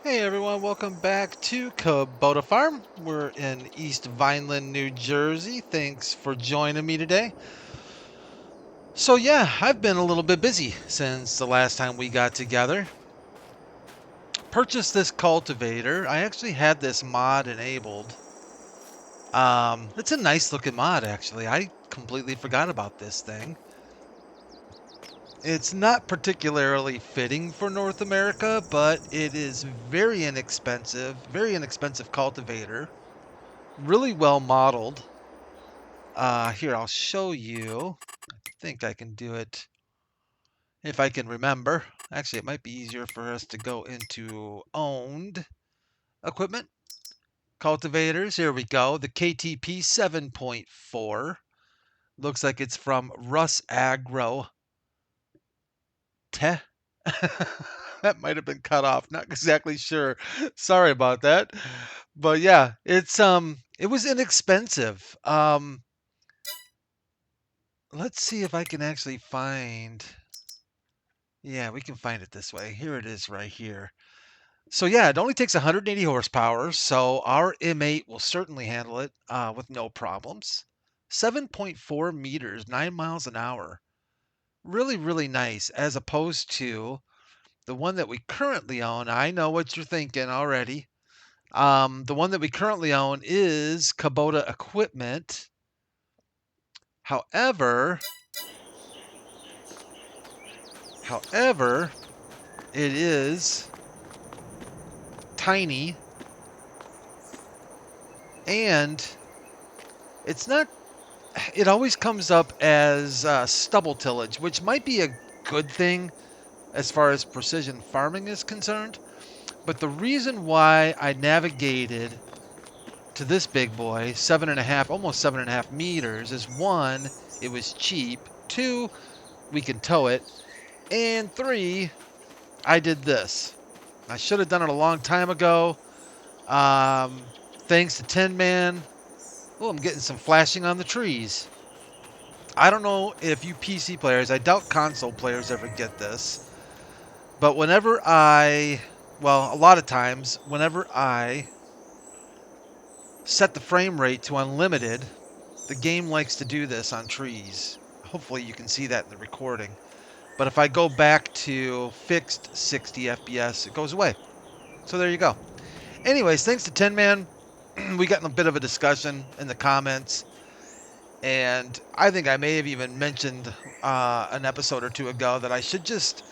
Hey everyone, welcome back to Kubota Farm. We're in East Vineland, New Jersey. Thanks for joining me today. So yeah, I've been a little bit busy since the last time we got together. Purchased this cultivator. I actually had this mod enabled. It's a nice looking mod actually. I completely forgot about this thing. It's not particularly fitting for North America, but it is very inexpensive cultivator. Really well modeled. Here, I'll show you. I think I can do it if I can remember. Actually, it might be easier for us to go into owned equipment. Cultivators, here we go. The KTP 7.4. Looks like it's from Russ Agro. That might have been cut off. Not exactly sure. Sorry about that. But yeah, it was inexpensive. Let's see if I can actually find. Yeah, we can find it this way. Here it is right here. So yeah, it only takes 180 horsepower, so our M8 will certainly handle it with no problems. 7.4 meters, 9 miles an hour. Really, really nice as opposed to the one that we currently own. I know what you're thinking already. The one that we currently own is Kubota equipment. However, however, it is tiny and it's not. It always comes up as stubble tillage, which might be a good thing as far as precision farming is concerned. But the reason why I navigated to this big boy, 7.5, almost 7.5 meters, is one, it was cheap. Two, we can tow it. And three, I did this. I should have done it a long time ago. Um, Thanks to Tin Man. Oh, I'm getting some flashing on the trees. I don't know if you PC players, I doubt console players ever get this, but well, a lot of times, whenever I set the frame rate to unlimited, the game likes to do this on trees. Hopefully you can see that in the recording. But if I go back to fixed 60 FPS, it goes away. So there you go. Anyways, thanks to Tin Man, we got in a bit of a discussion in the comments. And I think I may have even mentioned an episode or two ago that I should just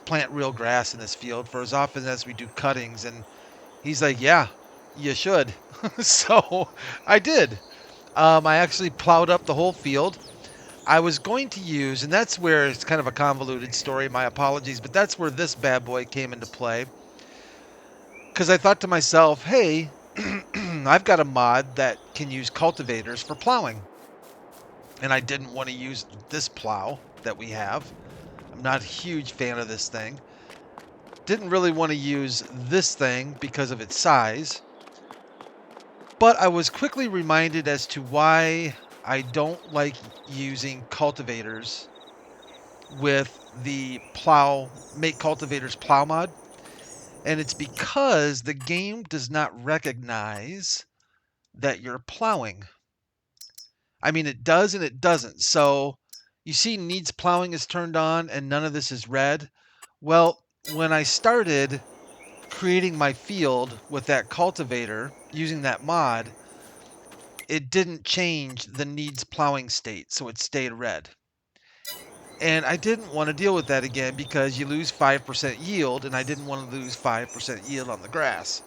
plant real grass in this field for as often as we do cuttings. And he's like, yeah, you should. So I did. I actually plowed up the whole field. I was going to use, and that's where it's kind of a convoluted story. My apologies, but that's where this bad boy came into play. Because I thought to myself, hey, I've got a mod that can use cultivators for plowing. And I didn't want to use this plow that we have. I'm not a huge fan of this thing. Didn't really want to use this thing because of its size. But I was quickly reminded as to why I don't like using cultivators with the make cultivators plow mod. And it's because the game does not recognize that you're plowing. I mean, it does and it doesn't. So you see needs plowing is turned on and none of this is red. Well, when I started creating my field with that cultivator using that mod, it didn't change the needs plowing state, so it stayed red. And I didn't want to deal with that again because you lose 5% yield, and I didn't want to lose 5% yield on the grass.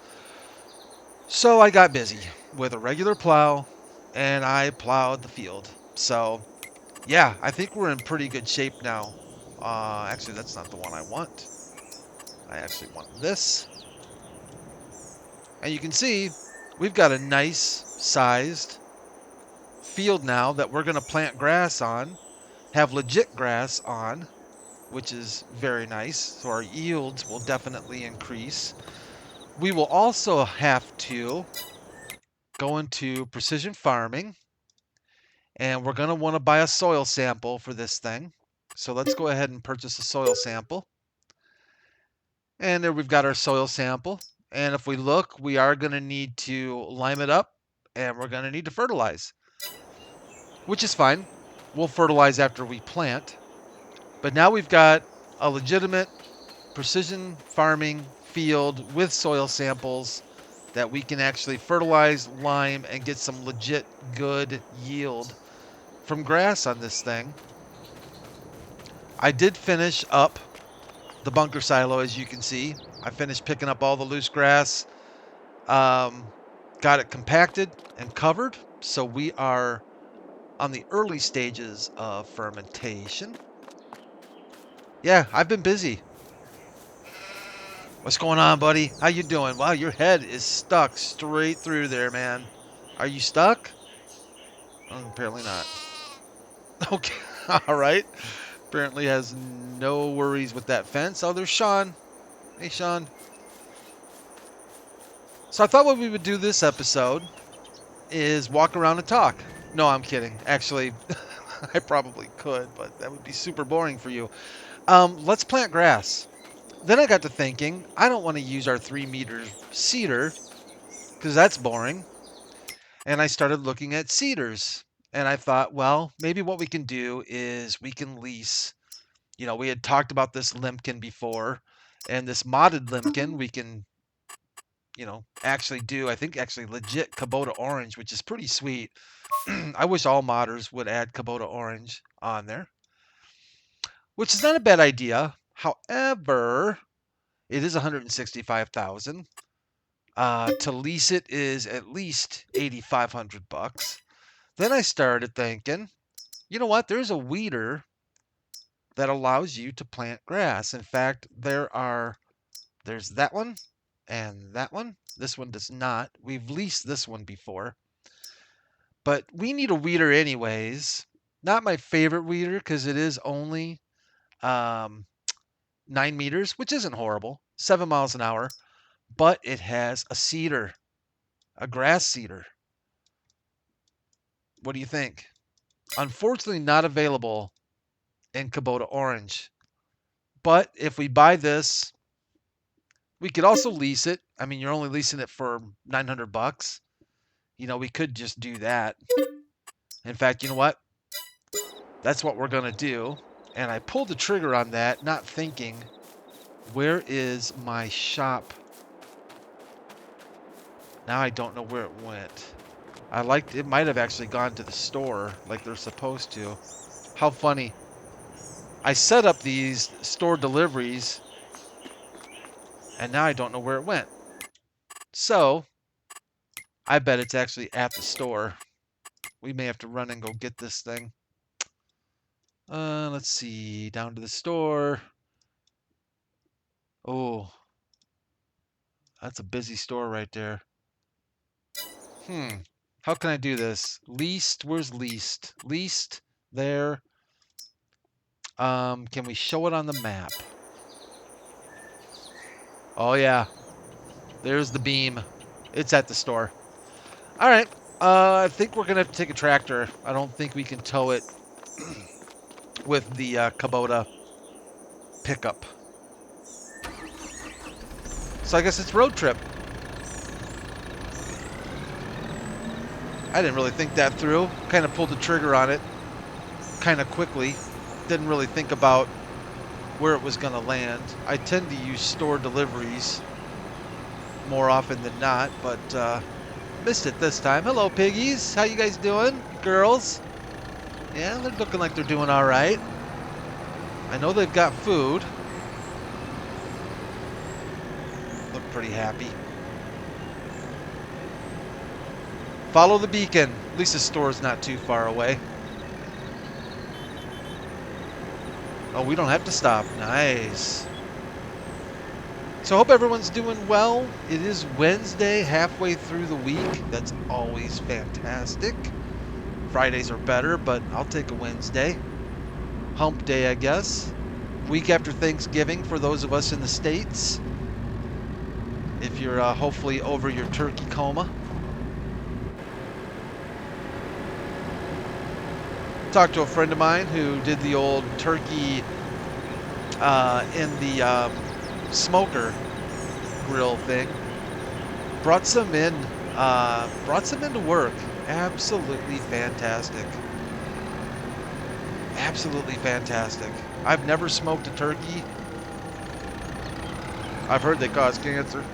So I got busy with a regular plow, and I plowed the field. So yeah, I think we're in pretty good shape now. Actually, that's not the one I want. I actually want this. And you can see we've got a nice sized field now that we're going to plant grass on, have legit grass on, which is very nice. So our yields will definitely increase. We will also have to go into precision farming, and we're going to want to buy a soil sample for this thing. So let's go ahead and purchase a soil sample. And there we've got our soil sample. And if we look, we are going to need to lime it up and we're going to need to fertilize, which is fine. We'll fertilize after we plant. But now we've got a legitimate precision farming field with soil samples that we can actually fertilize, lime, and get some legit good yield from grass on this thing. I did finish up the bunker silo, as you can see. I finished picking up all the loose grass, got it compacted and covered. So we are on the early stages of fermentation. Yeah, I've been busy. What's going on, buddy? How you doing? Wow, your head is stuck straight through there, man. Are you stuck? Oh, apparently not. Okay, all right. Apparently has no worries with that fence. Oh, there's Sean. Hey, Sean. So I thought what we would do this episode is walk around and talk. No, I'm kidding. Actually, I probably could, but that would be super boring for you. Let's plant grass. Then I got to thinking, I don't want to use our 3-meter cedar because that's boring. And I started looking at cedars. And I thought, well, maybe what we can do is we can lease. You know, we had talked about this limpkin before, and this modded limpkin we can, actually do, I think, actually legit Kubota orange, which is pretty sweet. I wish all modders would add Kubota orange on there, which is not a bad idea. However, it is 165,000. To lease it is at least 8,500 bucks. Then I started thinking, you know what? There's a weeder that allows you to plant grass. In fact, there's that one and that one. This one does not. We've leased this one before. But we need a weeder anyways. Not my favorite weeder because it is only 9 meters, which isn't horrible. 7 miles an hour. But it has a cedar, a grass cedar. What do you think? Unfortunately, not available in Kubota orange. But if we buy this, we could also lease it. I mean, you're only leasing it for 900 bucks. You know, we could just do that. In fact, you know what? That's what we're going to do. And I pulled the trigger on that, not thinking, where is my shop? Now I don't know where it went. It might have actually gone to the store like they're supposed to. How funny. I set up these store deliveries and now I don't know where it went. So I bet it's actually at the store. We may have to run and go get this thing. Let's see. Down to the store. Oh, that's a busy store right there. How can I do this? Least. Where's least? Least. There. Can we show it on the map? Oh, yeah. There's the beam. It's at the store. All right. I think we're going to have to take a tractor. I don't think we can tow it with the Kubota pickup. So I guess it's road trip. I didn't really think that through. Kind of pulled the trigger on it kind of quickly. Didn't really think about where it was going to land. I tend to use store deliveries more often than not, but missed it this time. Hello, piggies. How you guys doing? Girls? Yeah, they're looking like they're doing all right. I know they've got food. Look pretty happy. Follow the beacon. At least the store's not too far away. Oh, we don't have to stop. Nice. So I hope everyone's doing well. It is Wednesday, halfway through the week. That's always fantastic. Fridays are better, but I'll take a Wednesday. Hump day, I guess. Week after Thanksgiving for those of us in the States. If you're hopefully over your turkey coma. Talked to a friend of mine who did the old turkey in the smoker grill thing. Brought some in. Brought some into work. Absolutely fantastic. Absolutely fantastic. I've never smoked a turkey. I've heard they cause cancer.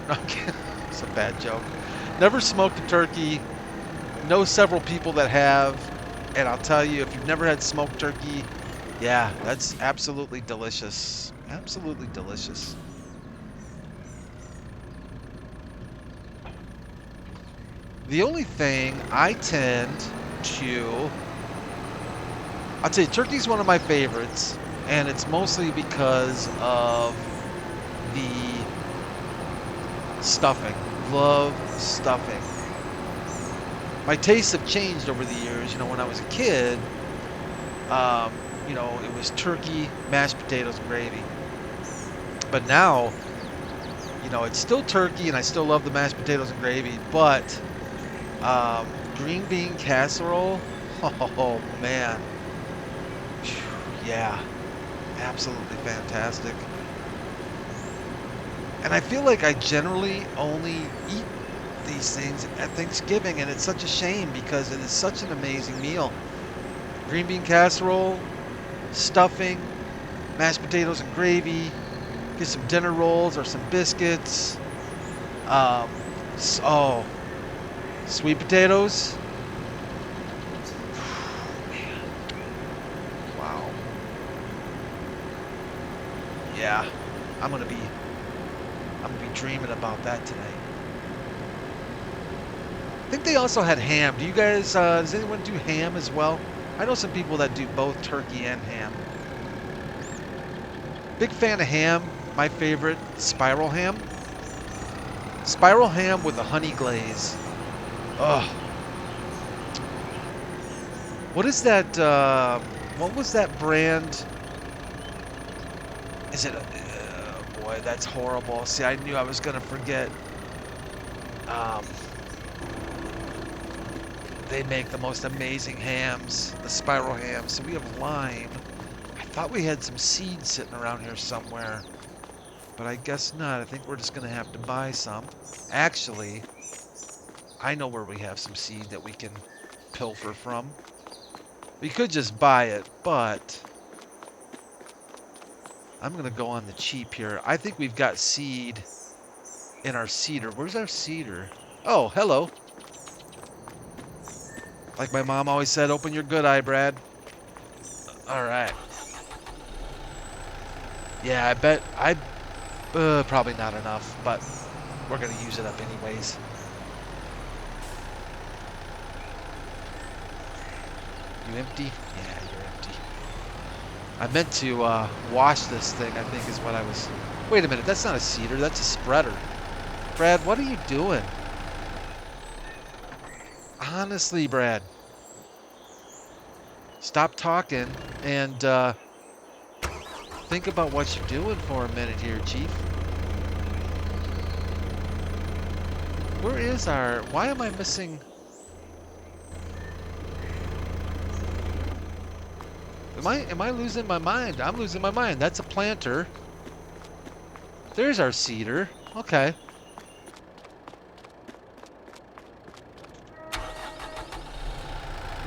It's a bad joke. Never smoked a turkey. Know several people that have. And I'll tell you, if you've never had smoked turkey, yeah, that's absolutely delicious. Absolutely delicious. The only thing I tend to... I'll tell you, turkey's one of my favorites. And it's mostly because of the stuffing. Love stuffing. My tastes have changed over the years. You know, when I was a kid, you know, it was turkey, mashed potatoes, and gravy. But now, you know, it's still turkey, and I still love the mashed potatoes and gravy, but green bean casserole, oh man, yeah, absolutely fantastic. And I feel like I generally only eat these things at Thanksgiving, and it's such a shame because it is such an amazing meal. Green bean casserole, stuffing, mashed potatoes and gravy, get some dinner rolls or some biscuits. Oh, sweet potatoes. Man. Wow. Yeah, I'm gonna be dreaming about that tonight. I think they also had ham. Do you guys, does anyone do ham as well? I know some people that do both turkey and ham. Big fan of ham. My favorite, spiral ham. Spiral ham with a honey glaze. Ugh. What is that, what was that brand? Is it, boy, that's horrible. See, I knew I was gonna forget. They make the most amazing hams, the spiral hams. So we have lime. I thought we had some seeds sitting around here somewhere, but I guess not. I think we're just gonna have to buy some. Actually, I know where we have some seed that we can pilfer from. We could just buy it, but I'm gonna go on the cheap here. I think we've got seed in our cedar. Where's our cedar? Oh, hello. Like my mom always said, open your good eye, Brad. All right. Yeah, I bet probably not enough, but we're gonna use it up anyways. You empty? Yeah, you're empty. I meant to wash this thing, I think is what I was... Wait a minute, that's not a cedar, that's a spreader. Brad, what are you doing? Honestly, Brad. Stop talking and think about what you're doing for a minute here, Chief. Where is our... Why am I missing... Am I losing my mind? I'm losing my mind. That's a planter. There's our cedar. Okay.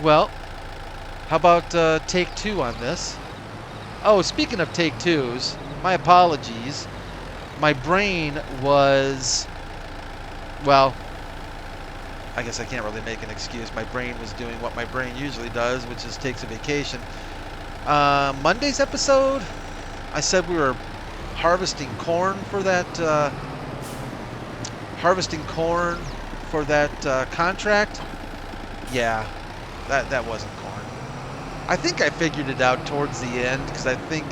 Well, how about take two on this? Oh, speaking of take twos, my apologies. My brain was... Well, I guess I can't really make an excuse. My brain was doing what my brain usually does, which is takes a vacation. Monday's episode, I said we were harvesting corn for that contract. Yeah, that wasn't corn. I think I figured it out towards the end because I think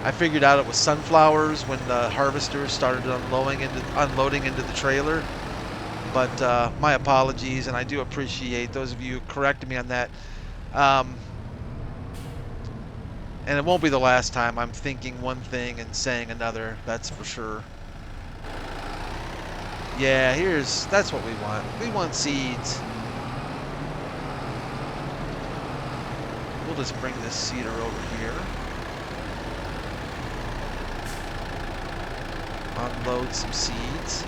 I figured out it was sunflowers when the harvesters started unloading into the trailer. But my apologies, and I do appreciate those of you who corrected me on that. And it won't be the last time I'm thinking one thing and saying another, that's for sure. Yeah, that's what we want. We want seeds. We'll just bring this cedar over here. Unload some seeds.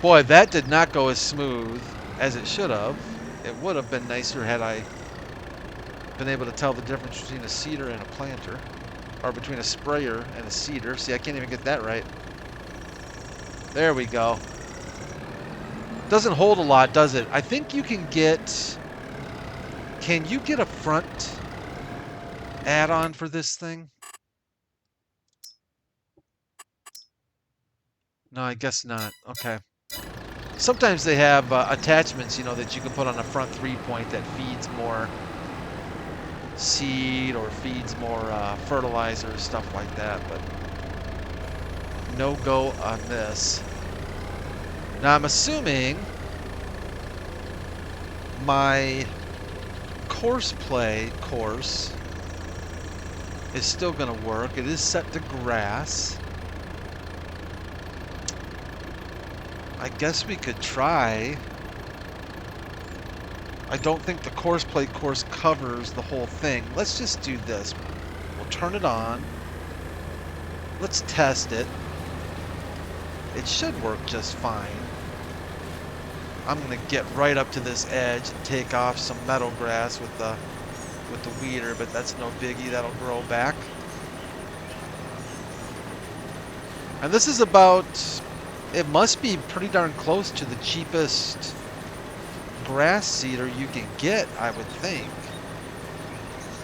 Boy, that did not go as smooth as it should have. It would have been nicer had I been able to tell the difference between a seeder and a planter. Or between a sprayer and a seeder. See, I can't even get that right. There we go. Doesn't hold a lot, does it? I think you can get... Can you get a front add-on for this thing? No, I guess not. Okay. Sometimes they have attachments, you know, that you can put on a front 3-point that feeds more seed or feeds more fertilizer, stuff like that, but no go on this. Now I'm assuming my courseplay course is still going to work. It is set to grass. I guess we could try. I don't think the courseplay course covers the whole thing. Let's just do this. We'll turn it on. Let's test it. It should work just fine. I'm going to get right up to this edge and take off some meadow grass with the weeder, but that's no biggie. That'll grow back. And this is about... It must be pretty darn close to the cheapest grass seeder you can get, I would think.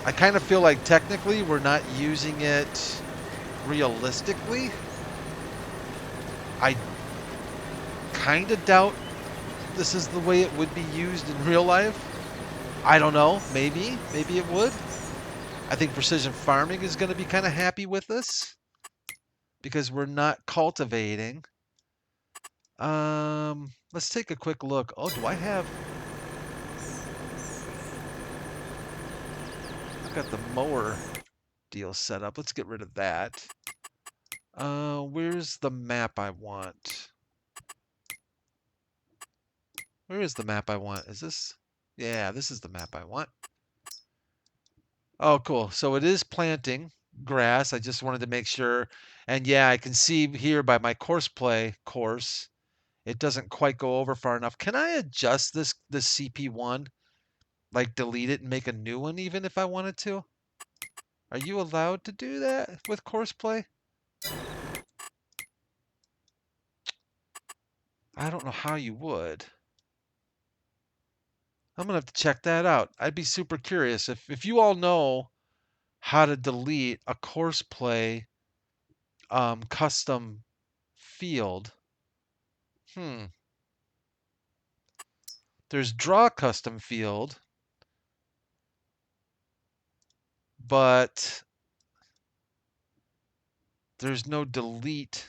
I kind of feel like technically we're not using it realistically. I kind of doubt this is the way it would be used in real life. I don't know. Maybe it would. I think precision farming is going to be kind of happy with this because we're not cultivating. Let's take a quick look. Oh, do I have... I've got the mower deal set up. Let's get rid of that. Where's the map I want? Where is the map I want? Is this? Yeah, this is the map I want. Oh, cool. So it is planting grass. I just wanted to make sure. And yeah, I can see here by my courseplay course, it doesn't quite go over far enough. Can I adjust this CP1? Like delete it and make a new one even if I wanted to? Are you allowed to do that with courseplay? I don't know how you would. I'm going to have to check that out. I'd be super curious. If you all know how to delete a courseplay custom field. There's draw custom field, but there's no delete.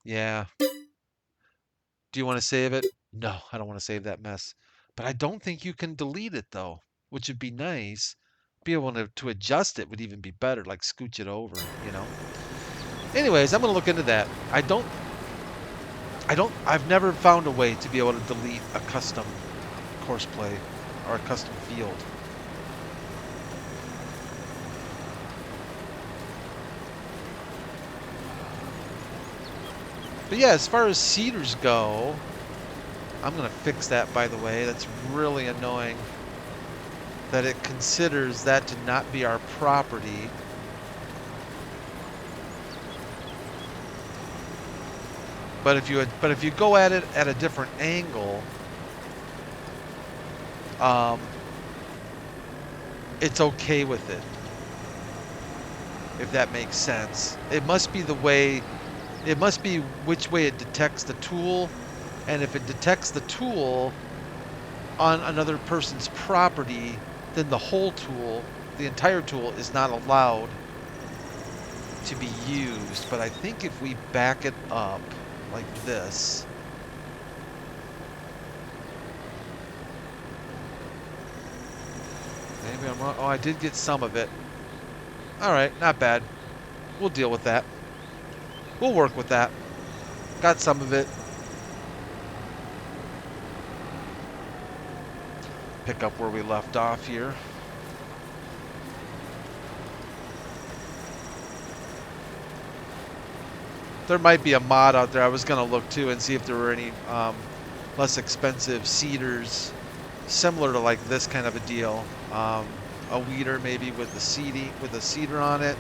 Yeah. Do you want to save it? No, I don't want to save that mess. But I don't think you can delete it though, which would be nice. Be able to adjust it would even be better, like scooch it over, you know. Anyways, I'm gonna look into that. I've never found a way to be able to delete a custom courseplay or a custom field. But yeah, as far as seeders go, I'm going to fix that, by the way. That's really annoying that it considers that to not be our property. But if you go at it at a different angle, it's okay with it. If that makes sense. It must be the way... It must be which way it detects the tool, and if it detects the tool on another person's property, then the whole tool, the entire tool, is not allowed to be used. But I think if we back it up like this, maybe I'm wrong. Oh, I did get some of it. All right, not bad. We'll deal with that. We'll work with that. Got some of it. pick up where we left off here. There might be a mod out there. I was going to look too and see if there were any less expensive cedars similar to like this kind of a deal. A weeder maybe with the cedar on it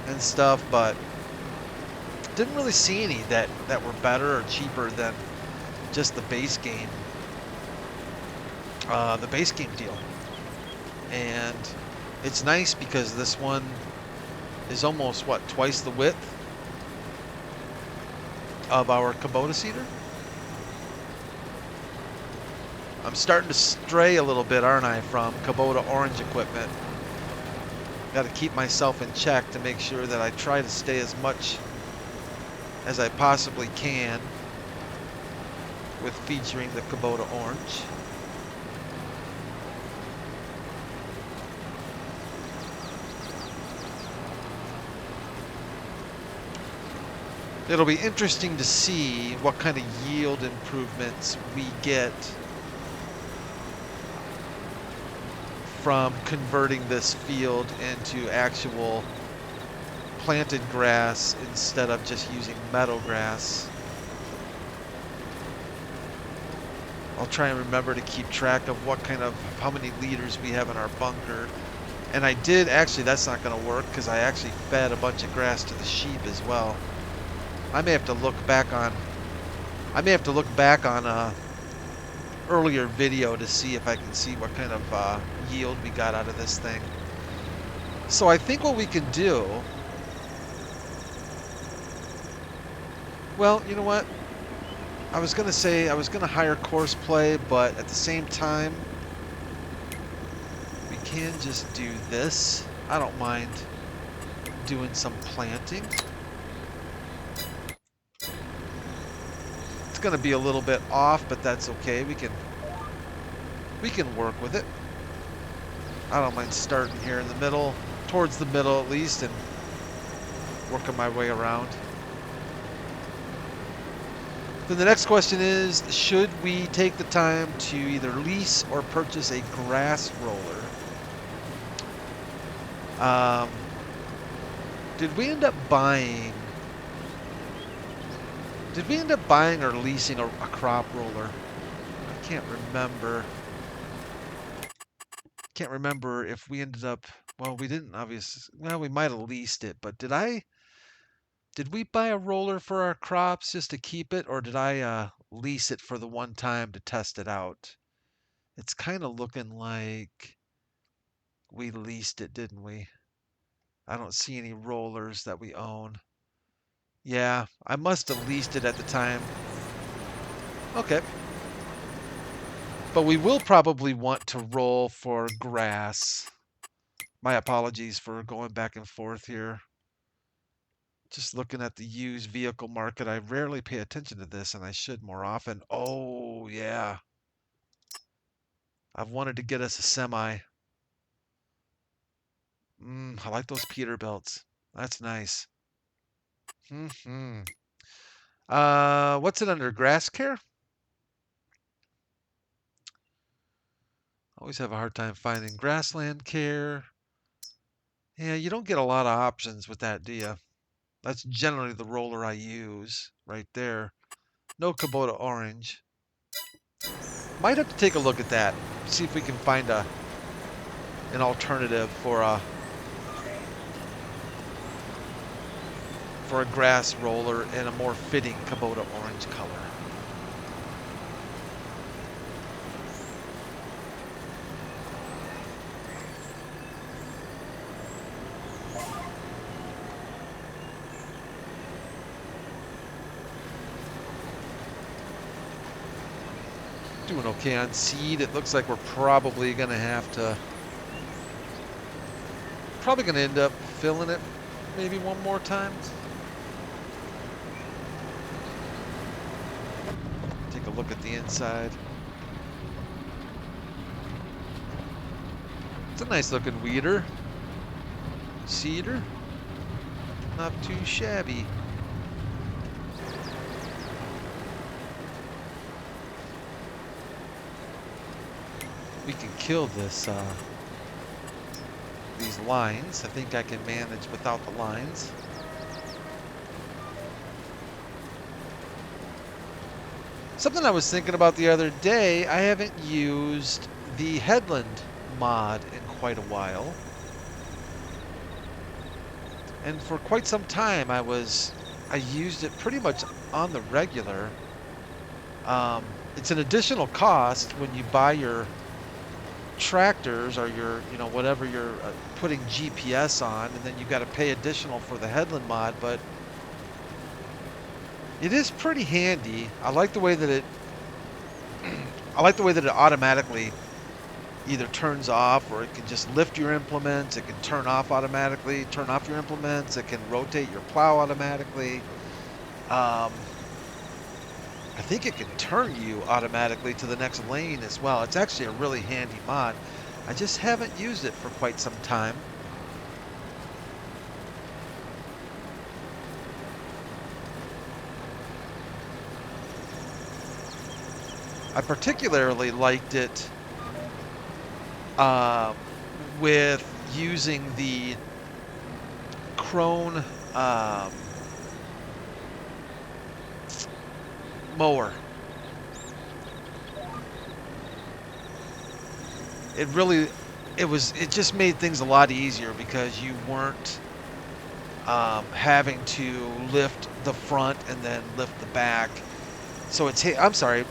and stuff, but didn't really see any that were better or cheaper than just the base game. The base game deal. And it's nice because this one is almost, what, twice the width of our Kubota cedar. I'm starting to stray a little bit, aren't I, from Kubota orange equipment. Got to keep myself in check to make sure that I try to stay as much as I possibly can with featuring the Kubota orange. It'll be interesting to see what kind of yield improvements we get from converting this field into actual planted grass instead of just using meadow grass. I'll try and remember to keep track of how many liters we have in our bunker. And I did, actually, that's not going to work because I actually fed a bunch of grass to the sheep as well. I may have to look back on a earlier video to see if I can see what kind of yield we got out of this thing. So I think what we can do, well, you know what? I was going to say I was going to hire Courseplay, but at the same time, we can just do this. I don't mind doing some planting. It's going to be a little bit off, but that's okay. We can work with it. I don't mind starting here in the middle, towards the middle at least, and working my way around. Then the next question is, should we take the time to either lease or purchase a grass roller? Did we end up buying or leasing a crop roller? I can't remember. Can't remember if we ended up, well, we didn't obviously, well, we might have leased it, but did we buy a roller for our crops just to keep it, or did I lease it for the one time to test it out? It's kind of looking like we leased it, didn't we? I don't see any rollers that we own. Yeah, I must have leased it at the time. Okay. But we will probably want to roll for grass. My apologies for going back and forth here. Just looking at the used vehicle market, I rarely pay attention to this, and I should more often. Oh, yeah. I've wanted to get us a semi. I like those Peterbilts. That's nice. What's it under? Grass care? Always have a hard time finding grassland care. Yeah, you don't get a lot of options with that, do you? That's generally the roller I use right there. No Kubota orange. Might have to take a look at that. See if we can find an alternative for a grass roller in a more fitting Kubota orange color. Doing okay on seed. It looks like we're probably going to end up filling it maybe one more time. Take a look at the inside. It's a nice looking weeder. Cedar. Not too shabby. we can kill this these lines. I think I can manage without the lines. Something I was thinking about the other day, I haven't used the headland mod in quite a while. And for quite some time I used it pretty much on the regular. It's an additional cost when you buy your tractors or your, whatever you're putting GPS on, and then you got to pay additional for the headland mod, but it is pretty handy. I like the way that it automatically either turns off, or it can just lift your implements. It can turn off automatically, turn off your implements. It can rotate your plow automatically. I think it can turn you automatically to the next lane as well. It's actually a really handy mod. I just haven't used it for quite some time. I particularly liked it with using the Chrome mower. It just made things a lot easier because you weren't having to lift the front and then lift the back. So I'm sorry,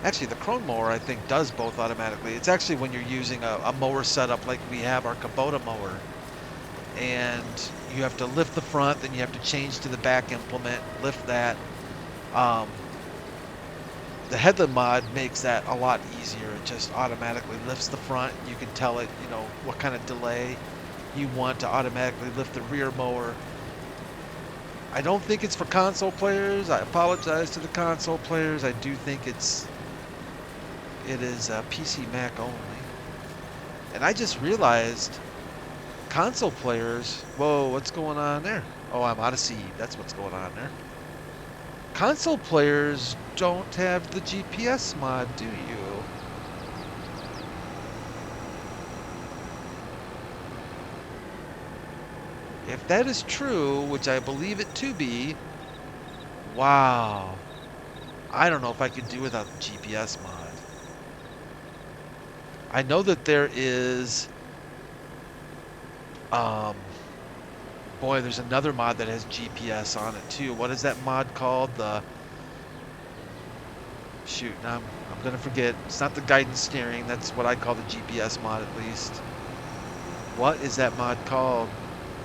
actually the Chrome mower I think does both automatically. It's actually when you're using a mower setup like we have our Kubota mower, and you have to lift the front, then you have to change to the back implement, lift that. The headland mod makes that a lot easier. It just automatically lifts the front. You can tell it, what kind of delay you want to automatically lift the rear mower. I don't think it's for console players. I apologize to the console players. I do think it is PC Mac only. And I just realized console players, whoa, what's going on there? Oh, I'm out of seed. That's what's going on there. Console players don't have the GPS mod, do you? If that is true, which I believe it to be, wow. I don't know if I could do without the GPS mod. I know that there is, boy, there's another mod that has GPS on it too. What is that mod called? Shoot, now I'm gonna forget. It's not the guidance steering. That's what I call the GPS mod, at least. What is that mod called?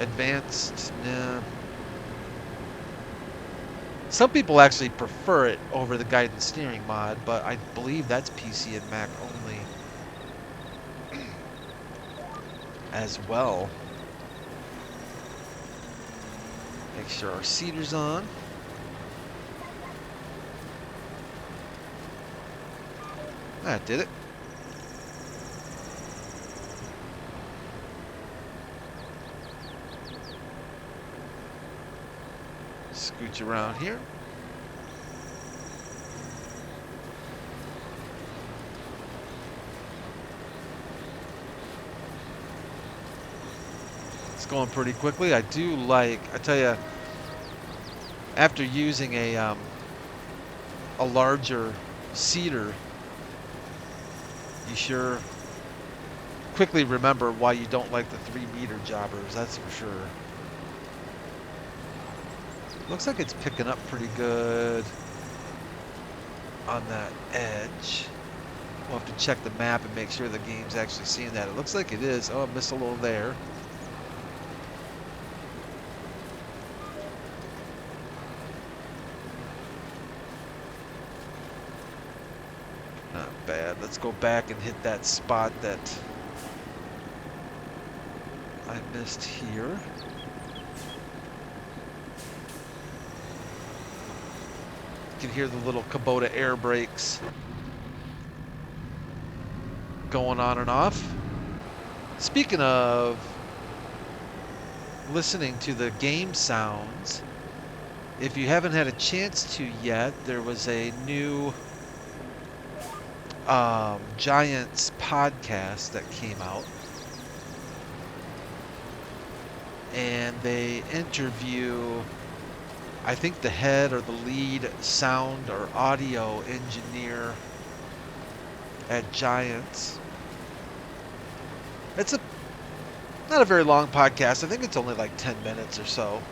Advanced? Nah. Some people actually prefer it over the guidance steering mod, but I believe that's PC and Mac only as well. Make sure our seater's on. That did it. Scooch around here. It's going pretty quickly. I tell you, after using a larger seater, you sure quickly remember why you don't like the 3-meter jobbers, that's for sure. Looks like it's picking up pretty good on that edge. We'll have to check the map and make sure the game's actually seeing that. It looks like it is. Oh, I missed a little there. Not bad. Let's go back and hit that spot that I missed here. You can hear the little Kubota air brakes going on and off. Speaking of listening to the game sounds, if you haven't had a chance to yet, there was a new Giants podcast that came out, and they interview, I think, the head or the lead sound or audio engineer at Giants. It's not a very long podcast. I think it's only like 10 minutes or so.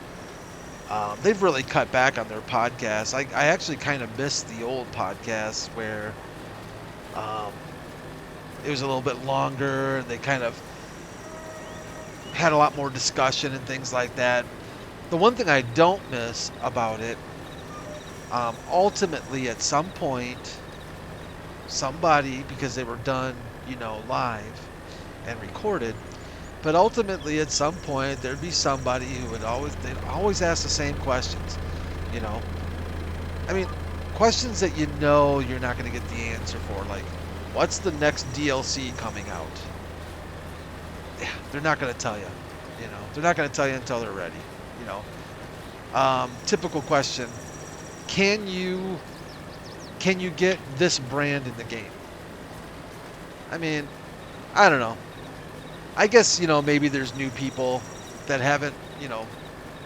They've really cut back on their podcasts. I actually kind of missed the old podcasts where it was a little bit longer and they kind of had a lot more discussion and things like that. The one thing I don't miss about it, ultimately at some point, somebody, because they were done, live and recorded, but ultimately at some point there'd be somebody who they'd always ask the same questions, you know. I mean, questions that you're not going to get the answer for, like, what's the next DLC coming out? Yeah, they're not going to tell you, They're not going to tell you until they're ready, Typical question, can you get this brand in the game? I mean, I don't know. I guess, maybe there's new people that haven't,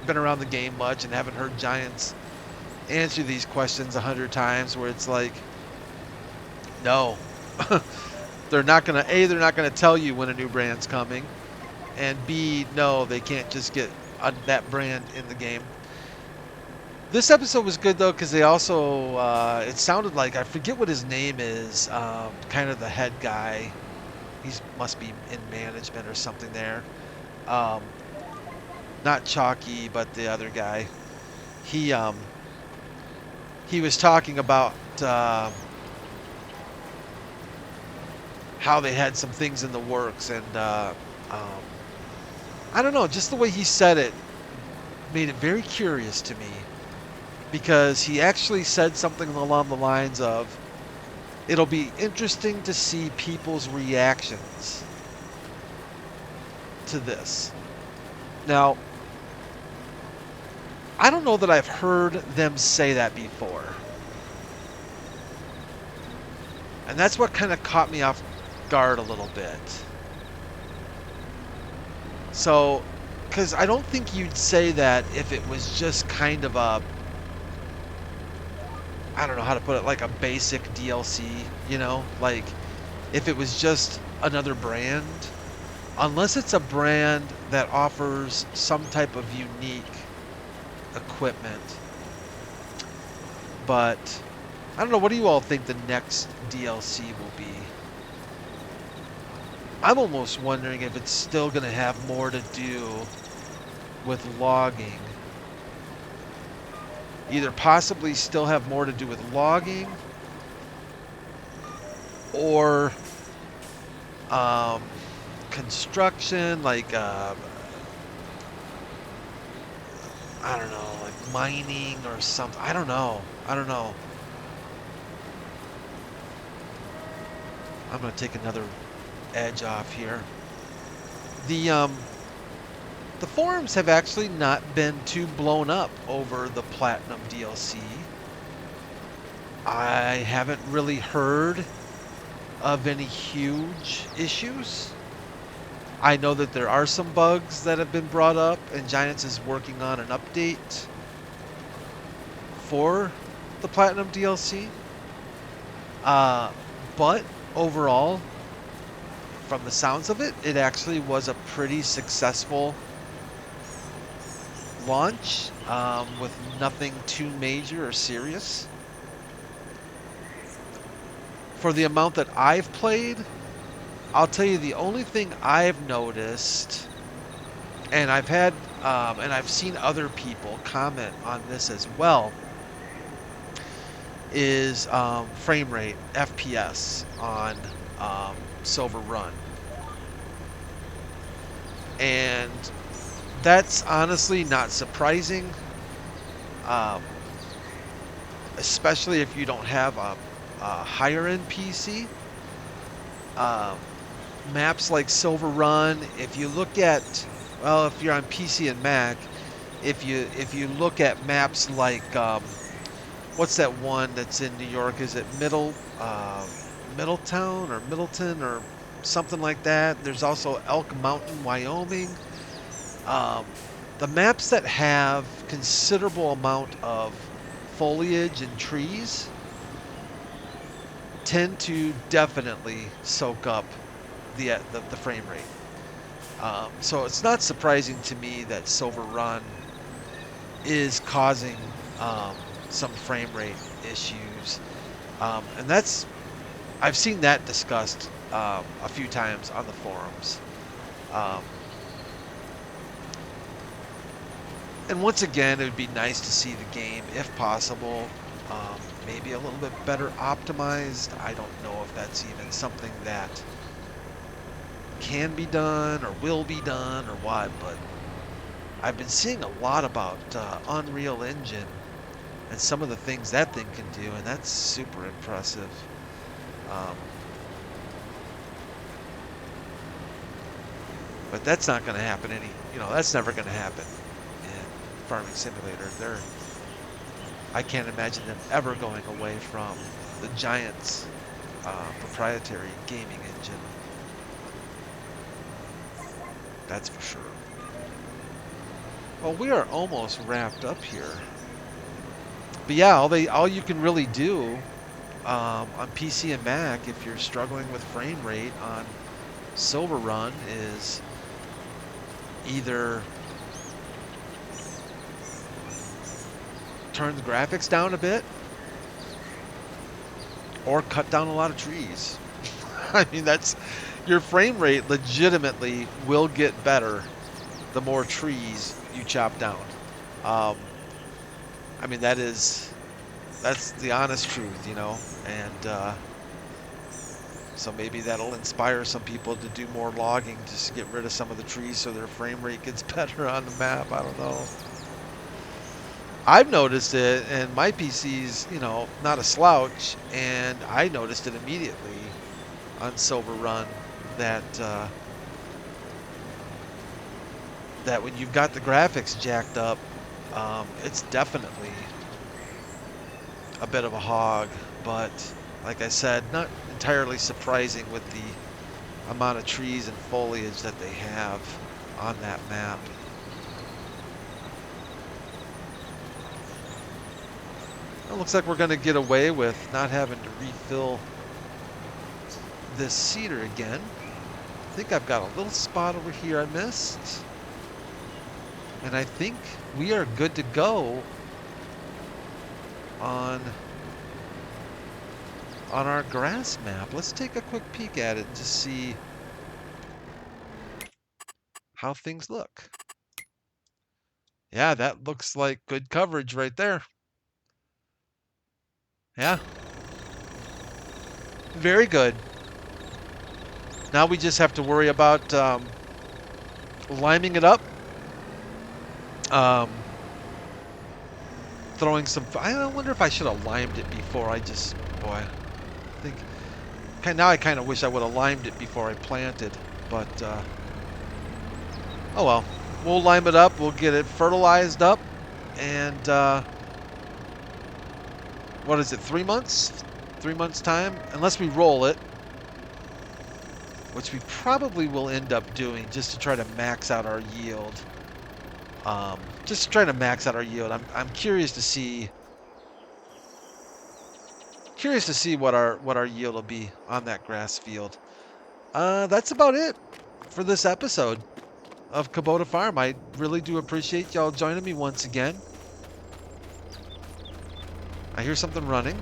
been around the game much and haven't heard Giants answer these questions 100 times, where it's like, no. They're not going to tell you when a new brand's coming, and B, no, they can't just get that brand in the game. This episode was good though, because they also it sounded like, I forget what his name is, kind of the head guy. He must be in management or something there. Not Chalky, but the other guy. He was talking about how they had some things in the works, and I don't know, just the way he said it made it very curious to me, because he actually said something along the lines of, it'll be interesting to see people's reactions to this. Now, I don't know that I've heard them say that before. And that's what kind of caught me off guard a little bit. So, because I don't think you'd say that if it was just kind of a, I don't know how to put it, like a basic DLC, like if it was just another brand, unless it's a brand that offers some type of unique equipment. But I don't know, what do you all think the next DLC will be? I'm almost wondering if it's still going to have more to do with logging. Either possibly still have more to do with logging, or construction, like I don't know, like mining or something. I don't know. I'm going to take another edge off here. The forums have actually not been too blown up over the Platinum DLC. I haven't really heard of any huge issues. I know that there are some bugs that have been brought up, and Giants is working on an update for the Platinum DLC. But overall, from the sounds of it, it actually was a pretty successful launch, with nothing too major or serious. For the amount that I've played, I'll tell you the only thing I've noticed, and I've had, and I've seen other people comment on this as well, is frame rate, FPS on Silver Run. And that's honestly not surprising, especially if you don't have a higher end PC. Maps like Silver Run, if you look at, well, if you're on PC and Mac, if you look at maps like what's that one that's in New York? Is it Middletown or Middleton or something like that. There's also Elk Mountain, Wyoming. Um, the maps that have considerable amount of foliage and trees tend to definitely soak up the frame rate. So it's not surprising to me that Silver Run is causing some frame rate issues, and I've seen that discussed a few times on the forums. Um, and once again, it would be nice to see the game, if possible, maybe a little bit better optimized. I don't know if that's even something that can be done or will be done or what, but I've been seeing a lot about Unreal Engine and some of the things that thing can do, and that's super impressive. But that's not going to happen that's never going to happen in Farming Simulator. I can't imagine them ever going away from the Giant's proprietary gaming engine. That's for sure. Well, we are almost wrapped up here. But yeah, all you can really do on PC and Mac, if you're struggling with frame rate on Silver Run, is either turn the graphics down a bit or cut down a lot of trees. I mean, your frame rate legitimately will get better the more trees you chop down. I mean, that's the honest truth, and so maybe that'll inspire some people to do more logging just to get rid of some of the trees so their frame rate gets better on the map. I don't know. I've noticed it, and my PC's, not a slouch, and I noticed it immediately on Silver Run that when you've got the graphics jacked up, it's definitely a bit of a hog, but like I said, not entirely surprising with the amount of trees and foliage that they have on that map. It looks like we're going to get away with not having to refill this seeder again. I think I've got a little spot over here I missed. And I think we are good to go on our grass map. Let's take a quick peek at it to see how things look. Yeah, that looks like good coverage right there. Yeah. Very good. Now we just have to worry about liming it up. Throwing some... I wonder if I should have limed it before I just... Boy, I think... Now I kind of wish I would have limed it before I planted. But, oh well. We'll lime it up. We'll get it fertilized up. And, what is it, 3 months? 3 months time? Unless we roll it. Which we probably will end up doing just to try to max out our yield. Just trying to max out our yield. I'm curious to see what our yield will be on that grass field. That's about it for this episode of Kubota Farm. I really do appreciate y'all joining me once again. I hear something running.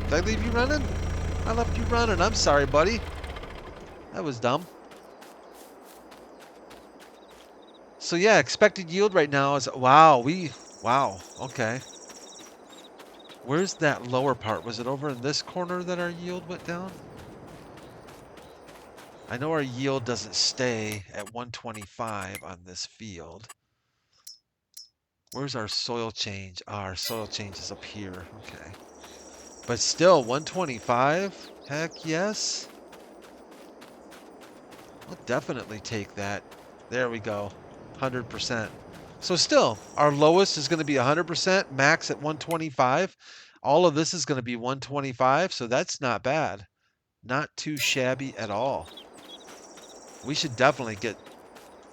Did I leave you running? I left you running. I'm sorry, buddy. That was dumb. So yeah, expected yield right now is wow, okay. Where's that lower part? Was it over in this corner that our yield went down? I know our yield doesn't stay at 125 on this field. Where's our soil change? Our soil change is up here. Okay. But still, 125? Heck yes. I'll definitely take that. There we go. 100%. So still, our lowest is going to be 100%, max at 125. All of this is going to be 125, so that's not bad. Not too shabby at all. We should definitely get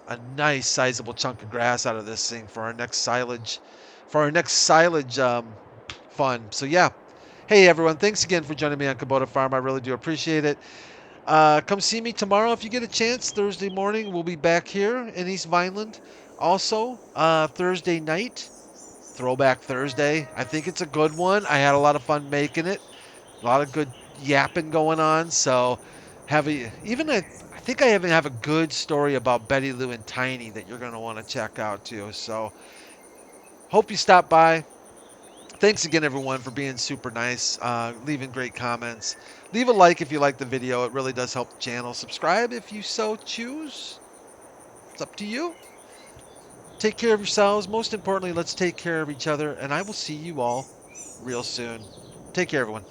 a nice sizable chunk of grass out of this thing for our next silage fun. So yeah. Hey everyone, thanks again for joining me on Kubota Farm. I really do appreciate it. Come see me tomorrow if you get a chance. Thursday morning, we'll be back here in East Vineland. Also, Thursday night, Throwback Thursday. I think it's a good one. I had a lot of fun making it. A lot of good yapping going on. So, I think I even have a good story about Betty Lou and Tiny that you're going to want to check out too. So, hope you stop by. Thanks again, everyone, for being super nice, leaving great comments. Leave a like if you like the video. It really does help the channel. Subscribe if you so choose. It's up to you. Take care of yourselves. Most importantly, let's take care of each other. And I will see you all real soon. Take care, everyone.